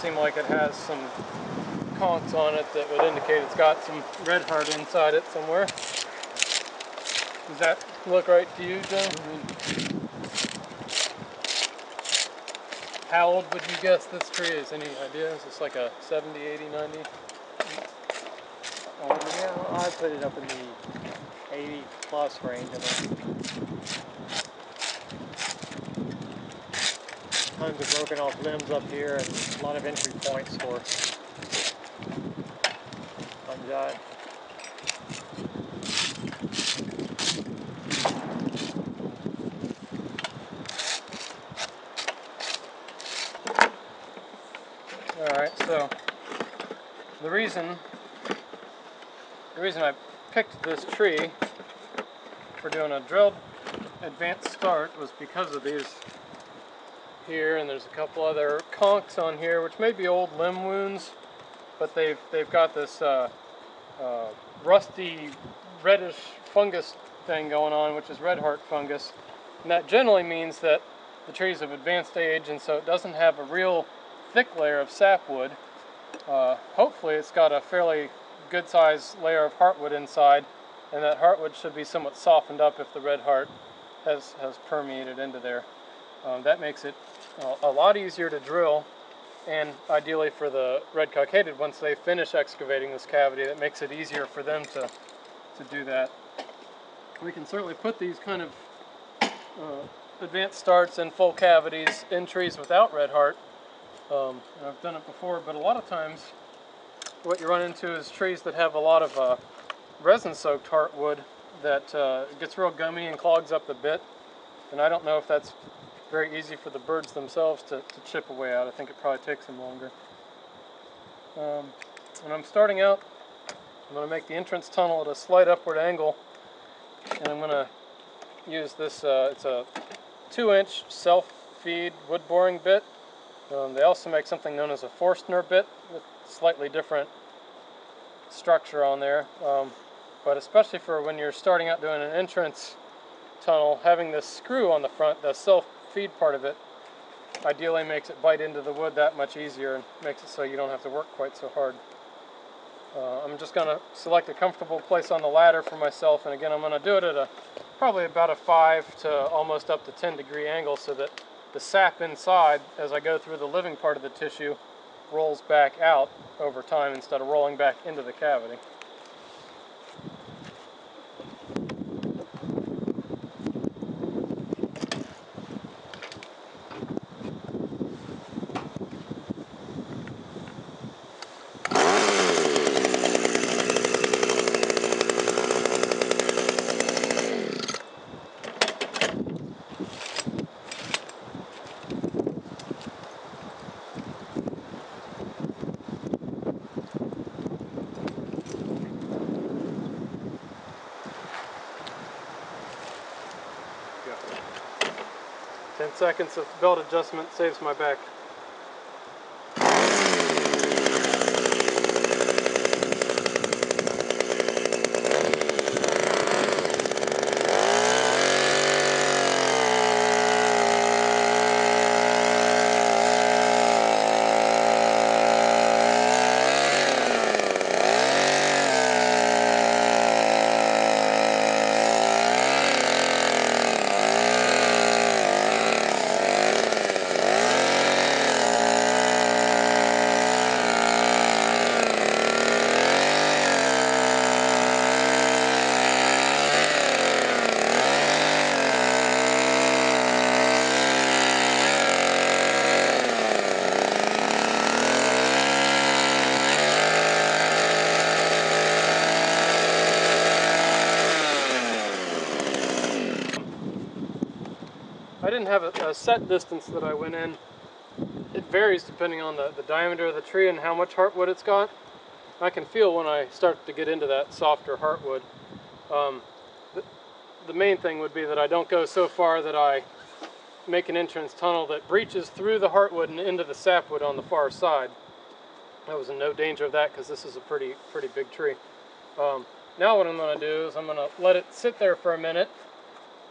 seem like it has some conchs on it that would indicate it's got some red heart inside it somewhere. Does that look right to you, Jim? How old would you guess this tree is? Any idea? Is this like a 70, 80, 90? Yeah, I'd put it up in the 80 plus range. Tons of broken off limbs up here and a lot of entry points for fungi. Alright, so the reason I picked this tree for doing a drilled advanced start was because of these here, and there's a couple other conchs on here which may be old limb wounds, but they've got this rusty reddish fungus thing going on, which is red heart fungus, and that generally means that the tree's of advanced age, and so it doesn't have a real thick layer of sapwood. Hopefully it's got a fairly good sized layer of heartwood inside, and that heartwood should be somewhat softened up if the red heart has permeated into there. That makes it a lot easier to drill, and ideally for the red cockaded, once they finish excavating this cavity, that makes it easier for them to do that. We can certainly put these kind of advanced starts in full cavities in trees without red heart. And I've done it before, but a lot of times what you run into is trees that have a lot of resin-soaked heartwood that gets real gummy and clogs up the bit, and I don't know if that's very easy for the birds themselves to chip away at. I think it probably takes them longer. When I'm starting out, I'm going to make the entrance tunnel at a slight upward angle, and I'm going to use this, it's a 2-inch self-feed wood boring bit. They also make something known as a Forstner bit with slightly different structure on there, but especially for when you're starting out doing an entrance tunnel, having this screw on the front, the self-feed part of it, ideally makes it bite into the wood that much easier and makes it so you don't have to work quite so hard. I'm just going to select a comfortable place on the ladder for myself, and again I'm going to do it at probably about a 5 to almost up to 10-degree angle, so that the sap inside, as I go through the living part of the tissue, rolls back out over time instead of rolling back into the cavity. Go. 10 seconds of belt adjustment saves my back. I didn't have a set distance that I went in. It varies depending on the diameter of the tree and how much heartwood it's got. I can feel when I start to get into that softer heartwood. The main thing would be that I don't go so far that I make an entrance tunnel that breaches through the heartwood and into the sapwood on the far side. I was in no danger of that because this is a pretty big tree. Now what I'm going to do is I'm going to let it sit there for a minute,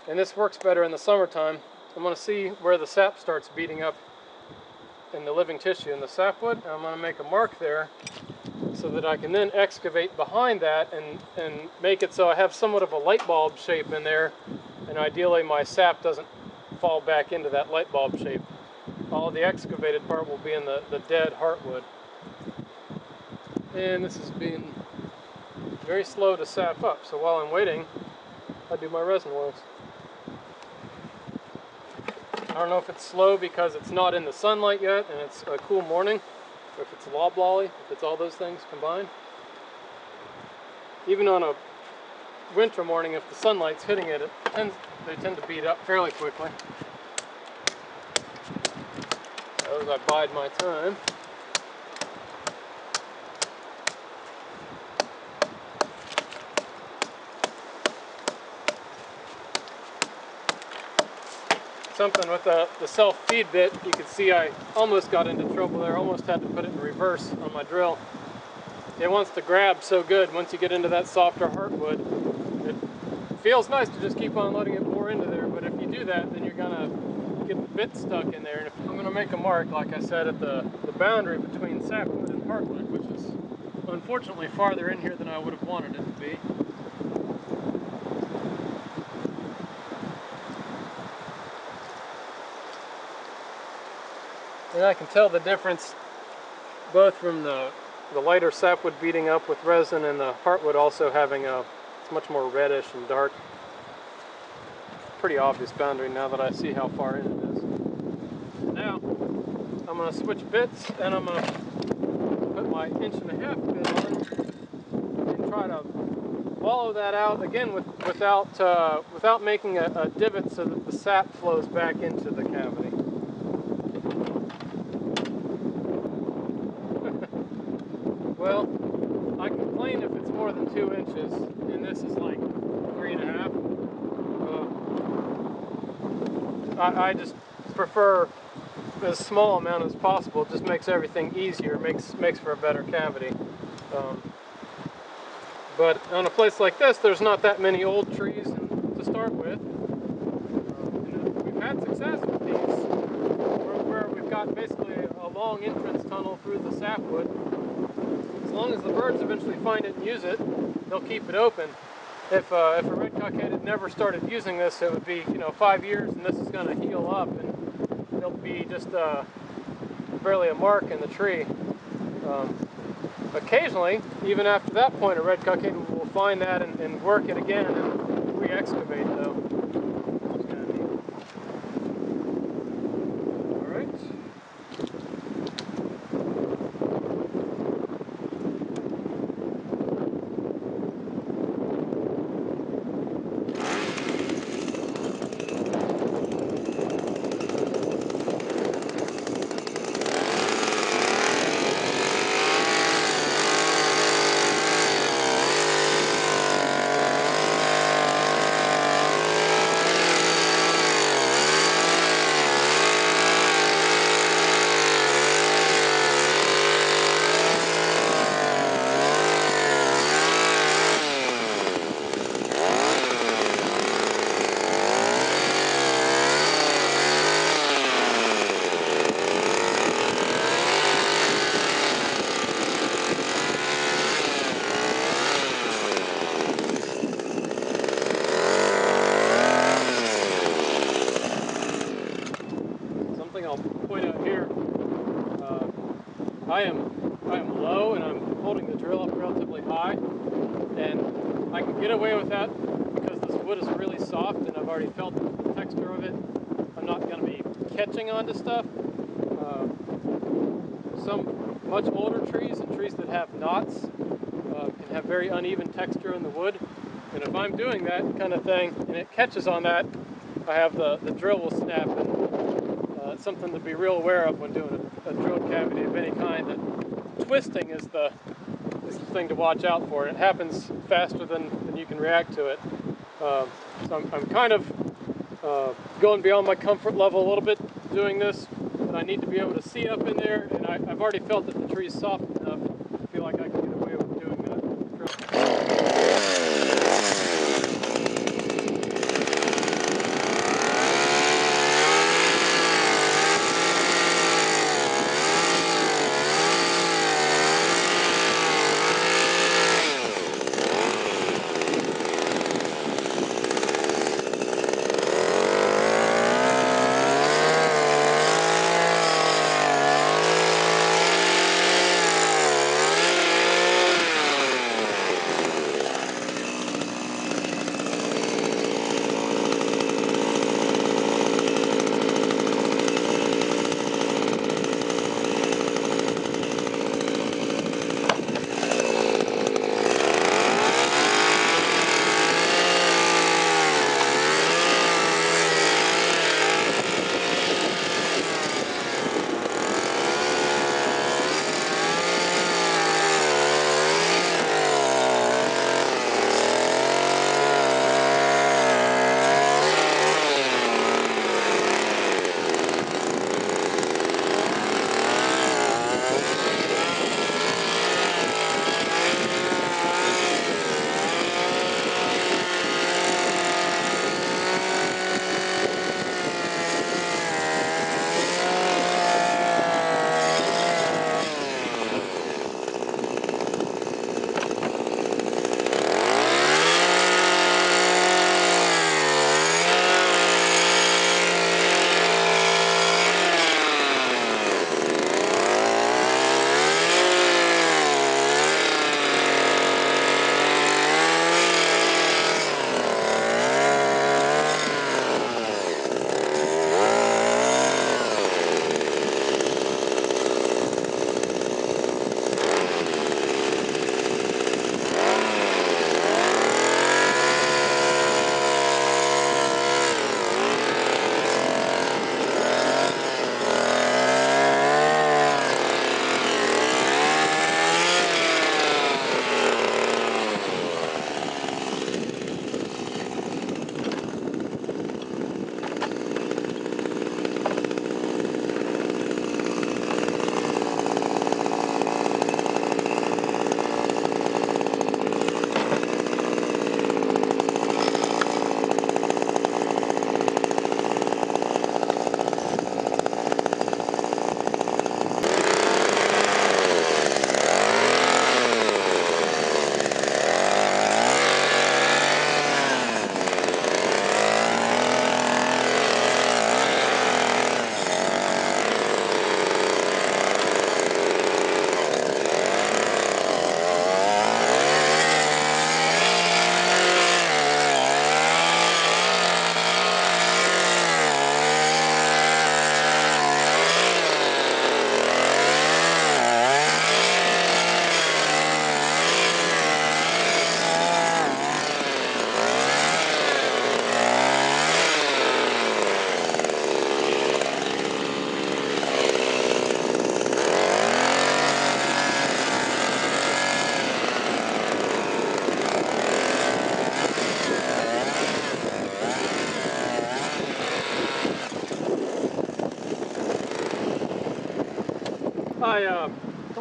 and this works better in the summertime. I'm going to see where the sap starts beating up in the living tissue in the sapwood, and I'm going to make a mark there so that I can then excavate behind that and make it so I have somewhat of a light bulb shape in there, and ideally my sap doesn't fall back into that light bulb shape. All the excavated part will be in the dead heartwood. And this is being very slow to sap up, so while I'm waiting, I do my resin works. I don't know if it's slow because it's not in the sunlight yet and it's a cool morning, or if it's loblolly, if it's all those things combined. Even on a winter morning, if the sunlight's hitting it, they tend to beat up fairly quickly. So as I bide my time. Something with the self-feed bit, you can see I almost got into trouble there, almost had to put it in reverse on my drill. It wants to grab so good once you get into that softer heartwood. It feels nice to just keep on letting it bore into there, but if you do that, then you're gonna get the bit stuck in there. And I'm gonna make a mark, like I said, at the boundary between sapwood and heartwood, which is unfortunately farther in here than I would have wanted it to be. And I can tell the difference both from the lighter sapwood beating up with resin and the heartwood also having it's much more reddish and dark. Pretty obvious boundary now that I see how far in it is. Now, I'm going to switch bits and I'm going to put my 1.5 inch bit on and try to follow that out again without making a divot so that the sap flows back into the cavity. Well, I complain if it's more than 2 inches, and this is like 3.5. I just prefer as small amount as possible. It just makes everything easier, makes for a better cavity. But on a place like this, there's not that many old trees to start with. We've had success with these, where we've got basically a long entrance tunnel through the sapwood. As long as the birds eventually find it and use it, they'll keep it open. If a red cockhead had never started using this, it would be 5 years, and this is going to heal up, and it'll be just barely a mark in the tree. Occasionally, even after that point, a red cockhead will find that and work it again and re-excavate though. I'll point out here, I am low and I'm holding the drill up relatively high, and I can get away with that because this wood is really soft and I've already felt the texture of it. I'm not going to be catching onto stuff. Some much older trees and trees that have knots can have very uneven texture in the wood, and if I'm doing that kind of thing and it catches on that, I have the drill will snap. And it's something to be real aware of when doing a drill cavity of any kind. That twisting is the thing to watch out for. It happens faster than you can react to it. So I'm kind of going beyond my comfort level a little bit doing this, but I need to be able to see up in there, and I've already felt that the tree is soft enough to feel like I can get away with doing that.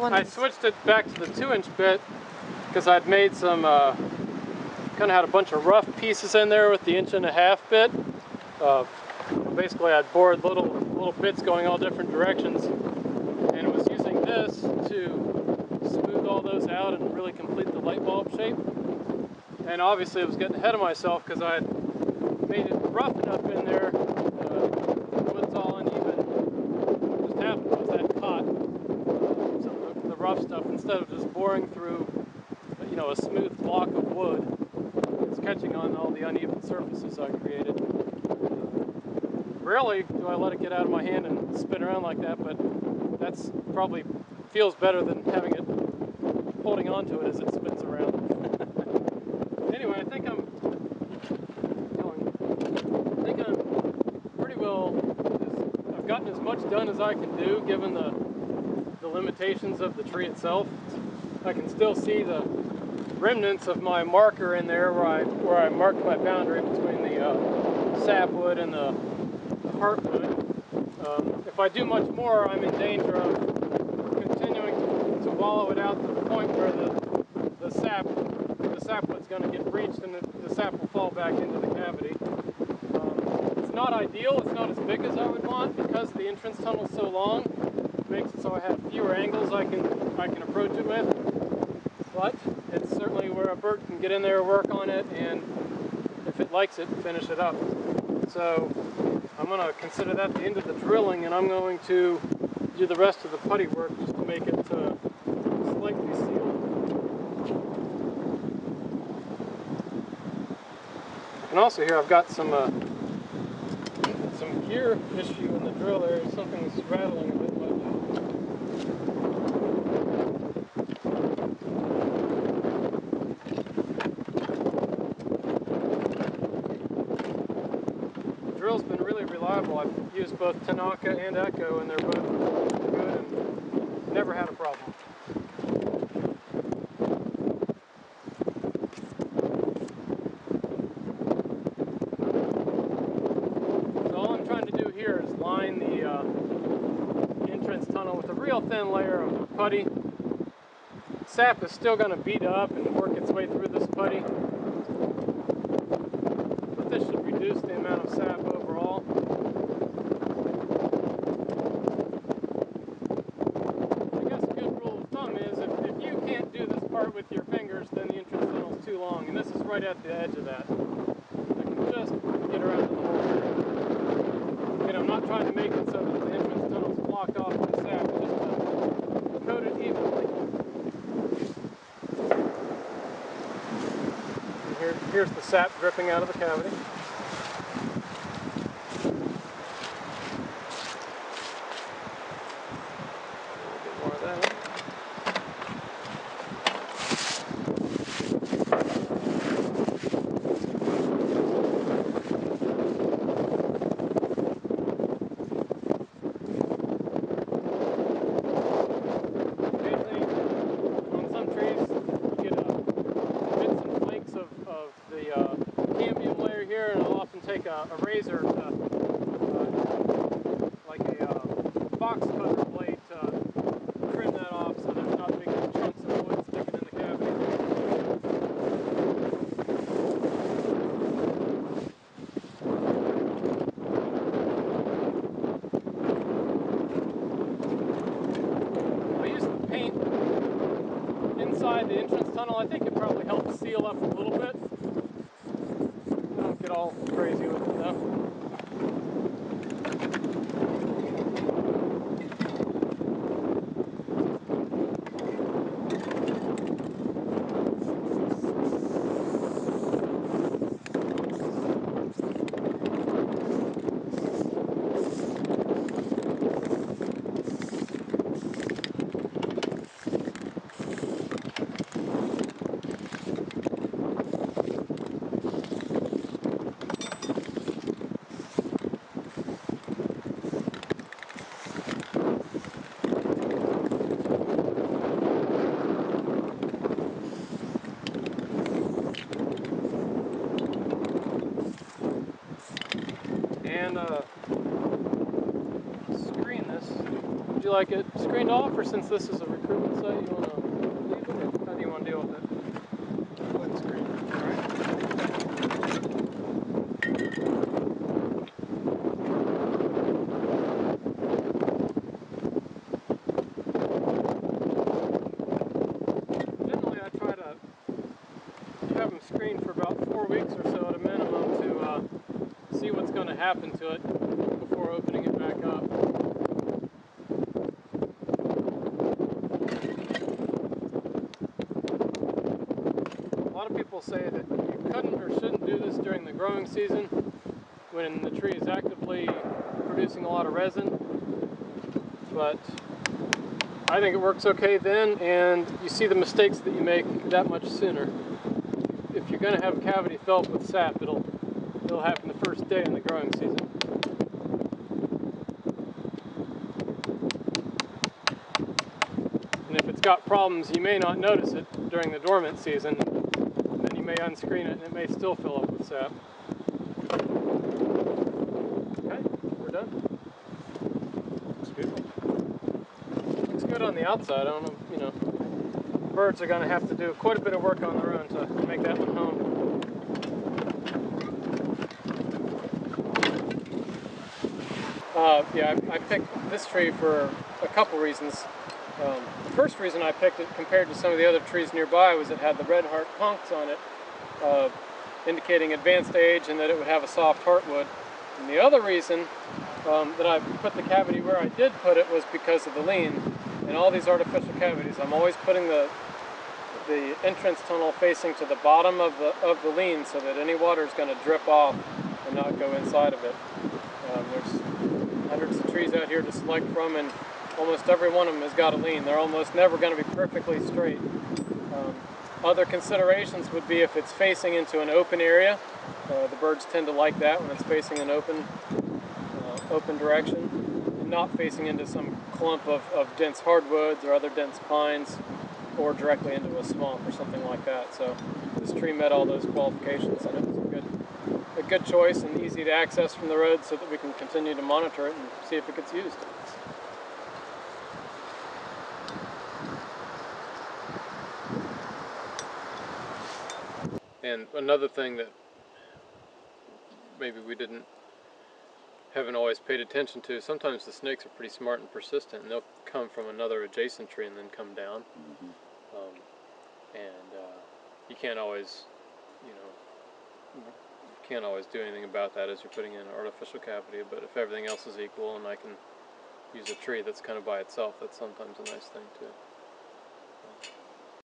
I switched it back to the 2-inch bit because I'd made some, kind of had a bunch of rough pieces in there with the 1.5-inch bit. Basically I'd bored little bits going all different directions, and was using this to smooth all those out and really complete the light bulb shape. And obviously I was getting ahead of myself because I had made it rough enough in there, the wood's all uneven. What just happened was that caught some of the rough stuff instead of just boring through, you know, a smooth block of wood. It's catching on all the uneven surfaces I created. Rarely do I let it get out of my hand and spin around like that, but that's probably feels better than having it holding on to it as it spins around. Anyway, I think I'm pretty well. I've gotten as much done as I can do given the limitations of the tree itself. I can still see the remnants of my marker in there where I marked my boundary between the sapwood and the heartwood. If I do much more, I'm in danger of continuing to wallow it out to the point where the sapwood's going to get breached and the sap will fall back into the cavity. It's not ideal. It's not as big as I would want because the entrance tunnel is so long. It makes it so I have fewer angles I can approach it with. But it's certainly where a bird can get in there, work on it, and if it likes it, finish it up. So I'm going to consider that the end of the drilling, and I'm going to do the rest of the putty work just to make it slightly sealed. And also here I've got some gear issue in the drill there. Something's rattling a bit much. The drill's been really reliable. I've used both Tanaka and Echo, and they're both good and never had a problem. So all I'm trying to do here is line the entrance tunnel with a real thin layer of putty. Sap is still going to beat up and work its way through this putty, but this should reduce the amount of sap overall. I guess a good rule of thumb is if you can't do this part with your fingers, then the entrance tunnel is too long, and this is right at the edge of that. I can just get around the hole. Again, I'm not trying to make it so that the entrance tunnel is blocked off with sap, just to coat it evenly. Here's the sap dripping out of the cavity. A little bit more of that. Occasionally, on some trees, you get bits and flakes of the cambium layer here, and I'll often take a razor, like a box cutter blade, to trim that off so there's not big chunks of wood sticking in the cavity. I used the paint inside the entrance tunnel. I think it probably helps seal up a little bit. Don't get all crazy with it though. And screen this. Would you like it screened off? off, or since this is a recruitment site, you want to leave it, or how do you want to deal with it? Wood screen. Generally, I try to have them screened for about 4 weeks or so at a minimum to see what's going to happen to it before opening it back up. A lot of people say that you couldn't or shouldn't do this during the growing season when the tree is actively producing a lot of resin, but I think it works okay then, and you see the mistakes that you make that much sooner. If you're going to have a cavity fill up with sap, it'll happen the first day in the growing season. And if it's got problems, you may not notice it during the dormant season. Then you may unscreen it and it may still fill up with sap. Okay, we're done. Looks beautiful. Looks good on the outside. I don't know, you know, birds are going to have to do quite a bit of work on their own to make that one home. Yeah, I picked this tree for a couple reasons. The first reason I picked it compared to some of the other trees nearby was it had the red heart conchs on it, indicating advanced age and that it would have a soft heartwood. And the other reason that I put the cavity where I did put it was because of the lean. In all these artificial cavities, I'm always putting the entrance tunnel facing to the bottom of the lean so that any water is going to drip off and not go inside of it. There's hundreds of trees out here to select from, and almost every one of them has got a lean. They're almost never going to be perfectly straight. Other considerations would be if it's facing into an open area. The birds tend to like that when it's facing an open direction, and not facing into some clump of dense hardwoods or other dense pines, or directly into a swamp or something like that. So this tree met all those qualifications, and it was a good choice and easy to access from the road so that we can continue to monitor it and see if it gets used. And another thing that maybe we haven't always paid attention to, sometimes the snakes are pretty smart and persistent, and they'll come from another adjacent tree and then come down. You can't always, do anything about that as you're putting in an artificial cavity, but if everything else is equal and I can use a tree that's kind of by itself, that's sometimes a nice thing too.